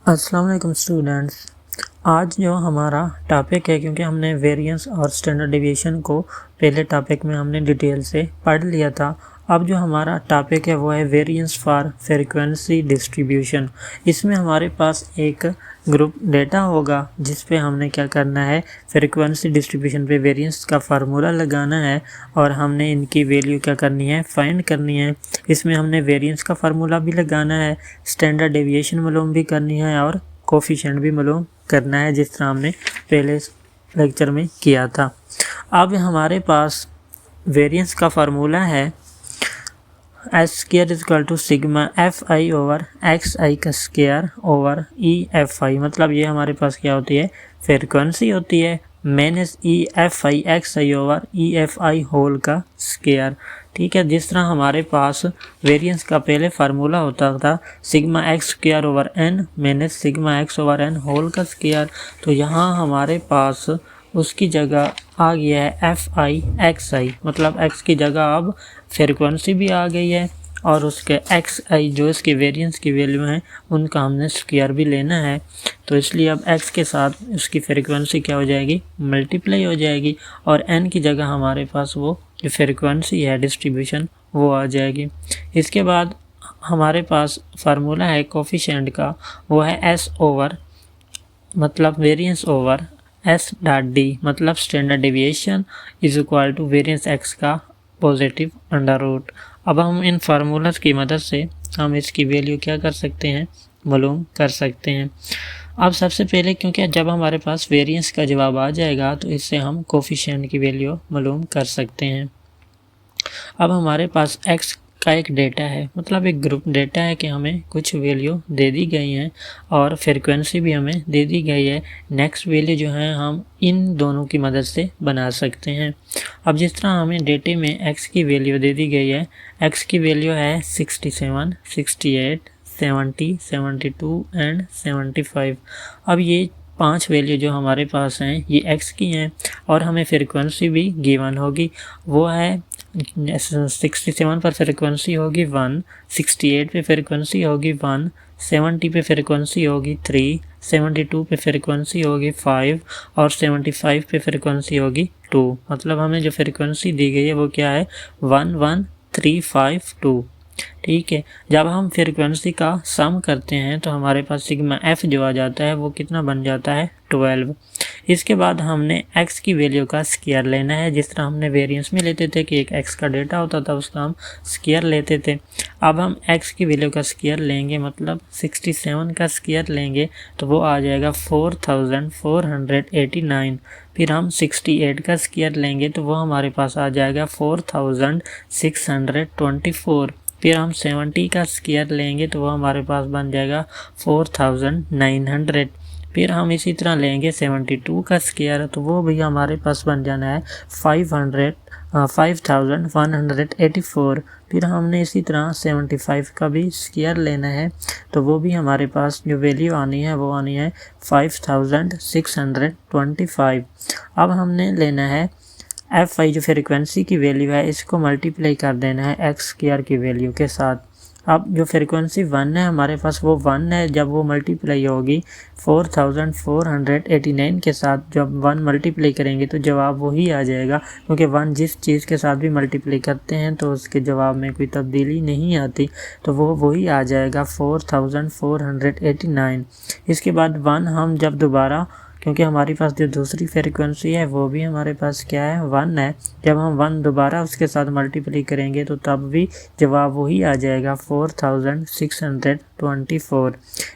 अस्सलाम वालेकुम स्टूडेंट्स। आज जो हमारा टॉपिक है, क्योंकि हमने वेरिएंस और स्टैंडर्ड डेविएशन को पहले टॉपिक में हमने डिटेल से पढ़ लिया था। अब जो हमारा टॉपिक है वो है वेरिएंस फॉर फ्रीक्वेंसी डिस्ट्रीब्यूशन। इसमें हमारे पास एक ग्रुप डेटा होगा जिस पे हमने क्या करना है, फ्रीक्वेंसी डिस्ट्रीब्यूशन पे वेरिएंस का फार्मूला लगाना है और हमने इनकी वैल्यू क्या करनी है, फाइंड करनी है। इसमें हमने वेरिएंस का फार्मूला भी लगाना है, स्टैंडर्ड डेविएशन मालूम भी करनी है और कोफिशिएंट भी मालूम करना है, जिस तरह हमने पहले लेक्चर में किया था। अब हमारे पास वेरिएंस का फार्मूला है S square is equal to sigma F I over X I का square over E F I. मतलब ये हमारे पास क्या होती है, फ्रीक्वेंसी होती है, minus E F I X I over E F I whole का स्क्वायर। ठीक है, जिस तरह हमारे पास वेरिएंस का पहले फार्मूला होता था sigma X square over N minus sigma X over N whole का स्क्वायर, तो यहाँ हमारे पास उसकी जगह आ गया है एफ आई एक्स आई। मतलब एक्स की जगह अब फ्रीक्वेंसी भी आ गई है और उसके एक्स आई जो इसकी वेरिएंस की वैल्यू है उनका हमने स्क्वायर भी लेना है। तो इसलिए अब एक्स के साथ उसकी फ्रीक्वेंसी क्या हो जाएगी, मल्टीप्लाई हो जाएगी और एन की जगह हमारे पास वो जो फ्रीक्वेंसी है डिस्ट्रीब्यूशन वो आ जाएगी। इसके बाद हमारे पास फार्मूला है कोफिशिएंट का, वो है एस ओवर मतलब variance over S dot D मतलब standard deviation is equal to variance X का पॉजिटिव अंडर रूट। अब हम इन फार्मूलाज की मदद से हम इसकी वैल्यू क्या कर सकते हैं, मालूम कर सकते हैं। अब सबसे पहले क्योंकि जब हमारे पास वेरिएंस का जवाब आ जाएगा तो इससे हम कोफिशिएंट की वैल्यू मालूम कर सकते हैं। अब हमारे पास एक्स का एक डेटा है, मतलब एक ग्रुप डेटा है कि हमें कुछ वैल्यू दे दी गई हैं और फ्रीक्वेंसी भी हमें दे दी गई है। नेक्स्ट वैल्यू जो है हम इन दोनों की मदद से बना सकते हैं। अब जिस तरह हमें डेटे में एक्स की वैल्यू दे दी गई है, एक्स की वैल्यू है 67, 68, 70, 72 एंड 75। अब ये 5 वैल्यू जो हमारे पास हैं ये एक्स की हैं और हमें फ्रीक्वेंसी भी गिवन होगी, वो है 67 पर फ्रीक्वेंसी होगी 1, 68 पे फ्रीक्वेंसी होगी 1, 70 पे फ्रीक्वेंसी होगी 3, 72 पे फ्रीक्वेंसी होगी 5 और 75 पे फ्रीक्वेंसी होगी 2। मतलब हमें जो फ्रीक्वेंसी दी गई है वो क्या है, 11352। ठीक है, जब हम फ्रीक्वेंसी का सम करते हैं तो हमारे पास सिग्मा एफ जो आ जाता है वो कितना बन जाता है, 12। इसके बाद हमने x की वैल्यू का स्क्वायर लेना है, जिस तरह हमने वेरिएंस में लेते थे कि एक x का डेटा होता था उसका हम स्क्वायर लेते थे। अब हम x की वैल्यू का स्क्वायर लेंगे, मतलब 67 का स्क्वायर लेंगे तो वो आ जाएगा 4489। फिर हम 68 का स्क्वायर लेंगे तो वो हमारे पास आ जाएगा 4624। फिर हम 70 का स्क्वायर लेंगे तो वो हमारे पास बन जाएगा 4900। फिर हम इसी तरह लेंगे 72 का स्क्वायर तो वो भी हमारे पास बन जाना है 5184। फिर हमने इसी तरह 75 का भी स्क्वायर लेना है तो वो भी हमारे पास जो वैल्यू आनी है वो आनी है 5625। अब हमने लेना है एफ आई जो फ्रीक्वेंसी की वैल्यू है इसको मल्टीप्लाई कर देना है एक्स स्क्वायर की वैल्यू के साथ। अब जो फ्रीक्वेंसी 1 है हमारे पास वो 1 है, जब वो मल्टीप्लाई होगी 4489 के साथ, जब 1 मल्टीप्लाई करेंगे तो जवाब वही आ जाएगा, क्योंकि 1 जिस चीज़ के साथ भी मल्टीप्लाई करते हैं तो उसके जवाब में कोई तब्दीली नहीं आती, तो वो वही आ जाएगा 4489। इसके बाद 1 हम जब दोबारा, क्योंकि हमारे पास जो दूसरी फ्रीक्वेंसी है वो भी हमारे पास क्या है, 1 है, जब हम 1 दोबारा उसके साथ मल्टीप्लाई करेंगे तो तब भी जवाब वही आ जाएगा 4624।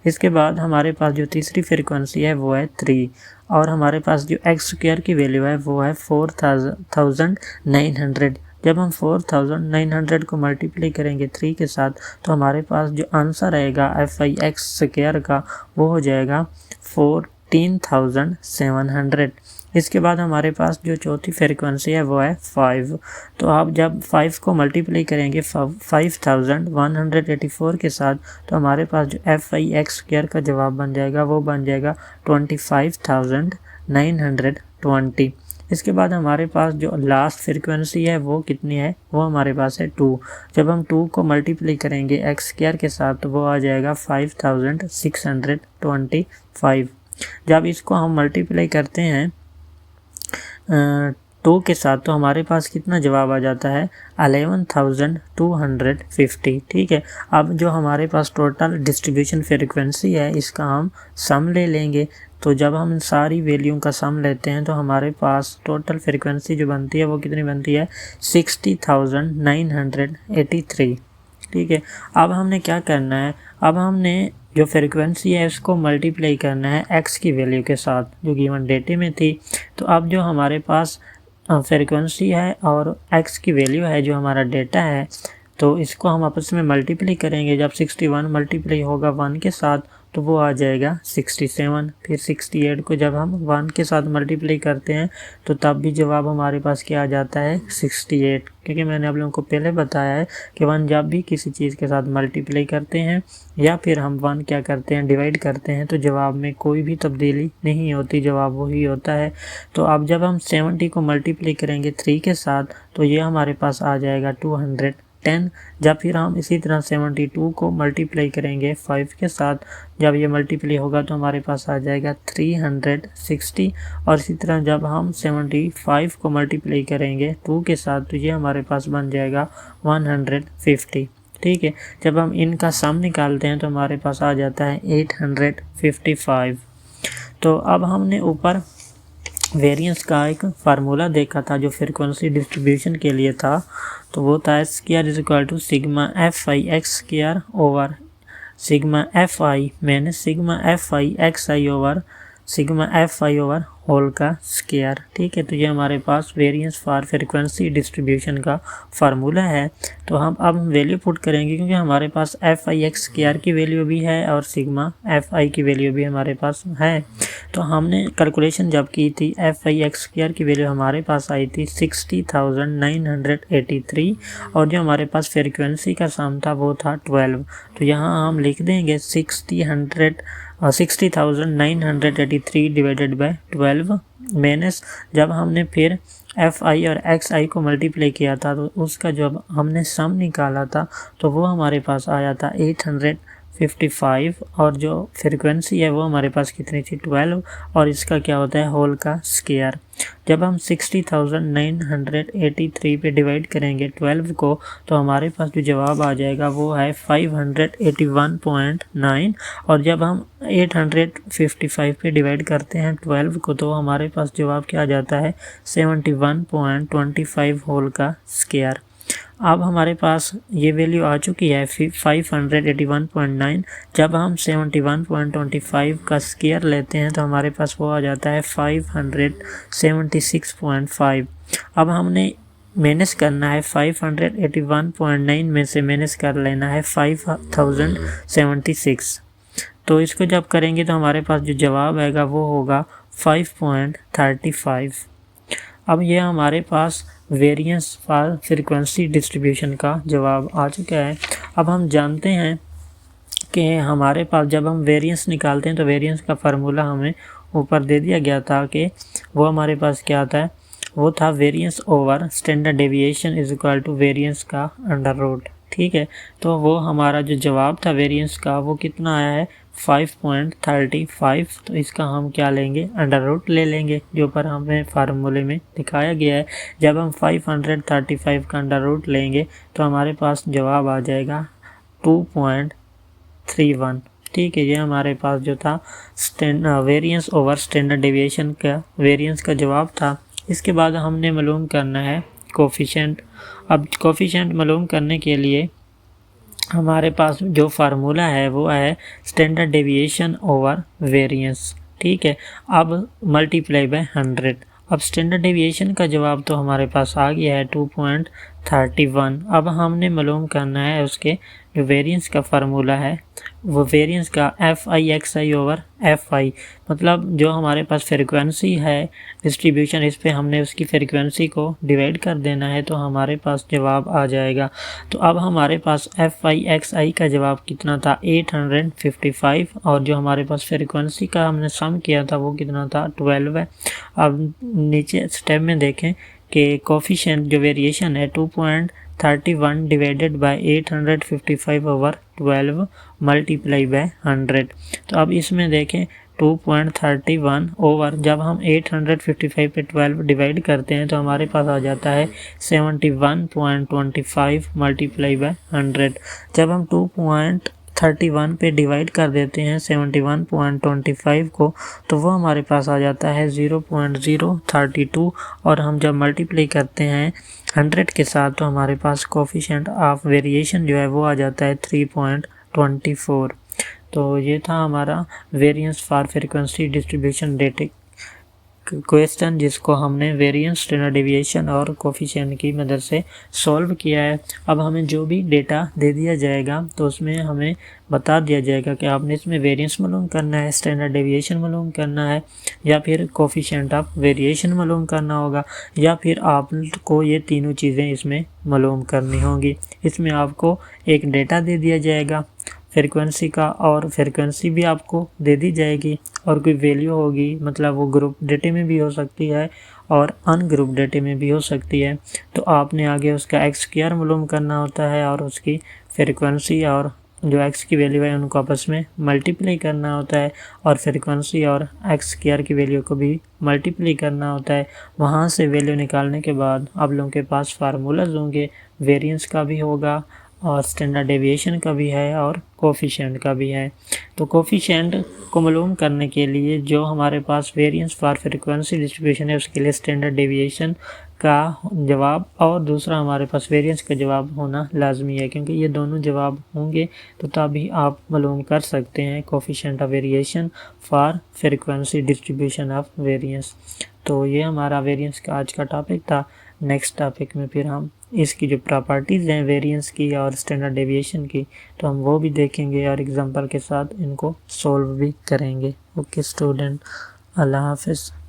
इसके बाद हमारे पास जो तीसरी फ्रीक्वेंसी है वो है 3 और हमारे पास जो एक्स स्क्वायर की वैल्यू है वो है 4900। जब हम 4900 को मल्टीप्लाई करेंगे 3 के साथ तो हमारे पास जो आंसर आएगा एफ आई एक्स स्क्वायर का वो हो जाएगा 14700। इसके बाद हमारे पास जो चौथी फ्रीक्वेंसी है वो है 5। तो आप जब 5 को मल्टीप्लाई करेंगे 5184 के साथ तो हमारे पास जो एफ आई एक्स स्क्वायर का जवाब बन जाएगा वो बन जाएगा 25920। इसके बाद हमारे पास जो लास्ट फ्रीक्वेंसी है वो कितनी है, वो हमारे पास है 2। जब हम 2 को मल्टीप्लाई करेंगे एक्स स्क्वायर के साथ तो वो आ जाएगा 5625। जब इसको हम मल्टीप्लाई करते हैं 2 के साथ तो हमारे पास कितना जवाब आ जाता है 11,250। ठीक है, अब जो हमारे पास टोटल डिस्ट्रीब्यूशन फ्रीक्वेंसी है इसका हम सम ले लेंगे। तो जब हम सारी वैल्यू का सम लेते हैं तो हमारे पास टोटल फ्रीक्वेंसी जो बनती है वो कितनी बनती है 60,983। ठीक है, अब हमने क्या करना है, अब हमने जो फ्रीक्वेंसी है उसको मल्टीप्लाई करना है एक्स की वैल्यू के साथ जो गिवन डेटे में थी। तो अब जो हमारे पास फ्रीक्वेंसी है और एक्स की वैल्यू है जो हमारा डेटा है, तो इसको हम आपस में मल्टीप्लाई करेंगे। जब 61 मल्टीप्लाई होगा 1 के साथ तो वो आ जाएगा 67। फिर 68 को जब हम 1 के साथ मल्टीप्लाई करते हैं तो तब भी जवाब हमारे पास क्या आ जाता है 68। क्योंकि मैंने आप लोगों को पहले बताया है कि 1 जब भी किसी चीज़ के साथ मल्टीप्लाई करते हैं या फिर हम 1 क्या करते हैं डिवाइड करते हैं तो जवाब में कोई भी तब्दीली नहीं होती, जवाब वही होता है। तो अब जब हम 70 को मल्टीप्लाई करेंगे 3 के साथ तो ये हमारे पास आ जाएगा 210। जब फिर हम इसी तरह 72 को मल्टीप्लाई करेंगे 5 के साथ, जब ये मल्टीप्लाई होगा तो हमारे पास आ जाएगा 360। और इसी तरह जब हम 75 को मल्टीप्लाई करेंगे 2 के साथ तो ये हमारे पास बन जाएगा 150। ठीक है, जब हम इनका सम निकालते हैं तो हमारे पास आ जाता है 855। तो अब हमने ऊपर वेरिएंस का एक फार्मूला देखा था जो फ्रीक्वेंसी डिस्ट्रीब्यूशन के लिए था, तो वो था square is equal to sigma F I X square over sigma F I minus sigma F I X I over sigma F I over whole का स्क्वायर। ठीक है, तो ये हमारे पास वेरिएंस फॉर फ्रीक्वेंसी डिस्ट्रीब्यूशन का फार्मूला है। तो हम अब वैल्यू पुट करेंगे क्योंकि हमारे पास एफ आई एक्स स्क्वायर की वैल्यू भी है और सिग्मा एफ आई की वैल्यू भी हमारे पास है। तो हमने कैलकुलेशन जब की थी एफ आई एक्स स्क्वायर की वैल्यू हमारे पास आई थी 60,983 और जो हमारे पास फ्रीक्वेंसी का सम था वो था 12। तो यहाँ हम लिख देंगे 60,983 डिवाइडेड बाय 12 माइनस जब हमने फिर एफ आई और एक्स आई को मल्टीप्लाई किया था तो उसका जब हमने सम निकाला था तो वो हमारे पास आया था 855 और जो फ्रीक्वेंसी है वो हमारे पास कितनी थी 12 और इसका क्या होता है होल का स्क्वायर। जब हम 60,983 पे डिवाइड करेंगे 12 को तो हमारे पास जो जवाब आ जाएगा वो है 581.9 और जब हम 855 पे डिवाइड करते हैं 12 को तो हमारे पास जवाब क्या आ जाता है 71.25 होल का स्क्वायर। अब हमारे पास ये वैल्यू आ चुकी है 581.9। जब हम 71.25 का स्क्वायर लेते हैं तो हमारे पास वो आ जाता है 576.5। अब हमने माइनस करना है 581.9 में से माइनस कर लेना है 5076। तो इसको जब करेंगे तो हमारे पास जो जवाब आएगा वो होगा 5.35। अब ये हमारे पास वेरिएंस फॉर फ्रीक्वेंसी डिस्ट्रीब्यूशन का जवाब आ चुका है। अब हम जानते हैं कि हमारे पास जब हम वेरिएंस निकालते हैं तो वेरिएंस का फार्मूला हमें ऊपर दे दिया गया था कि वो हमारे पास क्या आता है, वो था variance over standard deviation is equal to variance का अंडर रूट। ठीक है, तो वो हमारा जो जवाब था वेरिएंस का वो कितना आया है 5.35। तो इसका हम क्या लेंगे अंडर रूट ले लेंगे जो पर हमें फार्मूले में दिखाया गया है। जब हम 535 का अंडर रूट लेंगे तो हमारे पास जवाब आ जाएगा 2.31। ठीक है, ये हमारे पास जो था वेरिएंस ओवर स्टैंडर्ड डेविएशन का वेरिएंस का जवाब था। इसके बाद हमने मालूम करना है कोफिशिएंट। अब कोफिशिएंट मालूम करने के लिए हमारे पास जो फार्मूला है वो है स्टैंडर्ड डेविएशन ओवर वेरिएंस। ठीक है, अब मल्टीप्लाई बाय 100। अब स्टैंडर्ड डेविएशन का जवाब तो हमारे पास आ गया है 31। अब हमने मालूम करना है उसके जो वेरिएंस का फार्मूला है वो वेरिएंस का FI/XI ओवर FI, मतलब जो हमारे पास फ्रिक्वेंसी है डिस्ट्रीब्यूशन, इस पे हमने उसकी फ्रिक्वेंसी को डिवाइड कर देना है तो हमारे पास जवाब आ जाएगा। तो अब हमारे पास FI/XI का जवाब कितना था 855, और जो हमारे पास फ्रिक्वेंसी का हमने सम किया था वो कितना था 12 है। अब नीचे स्टेप में देखें कि कोफिशिएंट जो वेरिएशन है 2.31 divided by 855 over 12 multiply by 100। तो अब इसमें देखें 2.31 ओवर, जब हम 855 पे 12 डिवाइड करते हैं तो हमारे पास आ जाता है 71.25 मल्टीप्लाई बाय 100। जब हम 2.31 पे डिवाइड कर देते हैं 71.25 को तो वो हमारे पास आ जाता है 0.032, और हम जब मल्टीप्लाई करते हैं 100 के साथ तो हमारे पास कोफिशिएंट ऑफ वेरिएशन जो है वो आ जाता है 3.24। तो ये था हमारा variance for frequency distribution data question, जिसको हमने वेरिएंस, स्टैंडर्ड डेविएशन और कोफिशिएंट की मदद से सॉल्व किया है। अब हमें जो भी डेटा दे दिया जाएगा तो उसमें हमें बता दिया जाएगा कि आपने इसमें वेरिएंस मालूम करना है, स्टैंडर्ड डेविएशन मालूम करना है, या फिर कोफिशिएंट ऑफ वेरिएशन मालूम करना होगा, या फिर आपको ये तीनों चीज़ें इसमें मालूम करनी होंगी। इसमें आपको एक डेटा दे दिया जाएगा फ्रीक्वेंसी का, और फ्रीक्वेंसी भी आपको दे दी जाएगी, और कोई वैल्यू होगी, मतलब वो ग्रुप डेटे में भी हो सकती है और अनग्रुप डेटे में भी हो सकती है। तो आपने आगे उसका x² मालूम करना होता है और उसकी फ्रीक्वेंसी और जो x की वैल्यू है उनको आपस में मल्टीप्लाई करना होता है, और फ्रीक्वेंसी और x² की वैल्यू को भी मल्टीप्लाई करना होता है। वहाँ से वैल्यू निकालने के बाद आप लोगों के पास फार्मूलाज होंगे, वेरिएंस का भी होगा और स्टैंडर्ड डेविएशन का भी है और कोफिशिएंट का भी है। तो कोफिशिएंट को मालूम करने के लिए जो हमारे पास वेरिएंस फॉर फ्रीक्वेंसी डिस्ट्रीब्यूशन है उसके लिए स्टैंडर्ड डेविएशन का जवाब और दूसरा हमारे पास वेरिएंस का जवाब होना लाजमी है, क्योंकि ये दोनों जवाब होंगे तो तभी आप मालूम कर सकते हैं coefficient of variation for frequency distribution of variance. तो ये हमारा वेरिएंस का आज का टॉपिक था। नेक्स्ट टॉपिक में फिर हम इसकी जो प्रॉपर्टीज़ हैं वेरिएंस की और स्टैंडर्ड डेविएशन की तो हम वो भी देखेंगे और एग्जांपल के साथ इनको सॉल्व भी करेंगे। ओके स्टूडेंट, अल्लाह हाफिज़।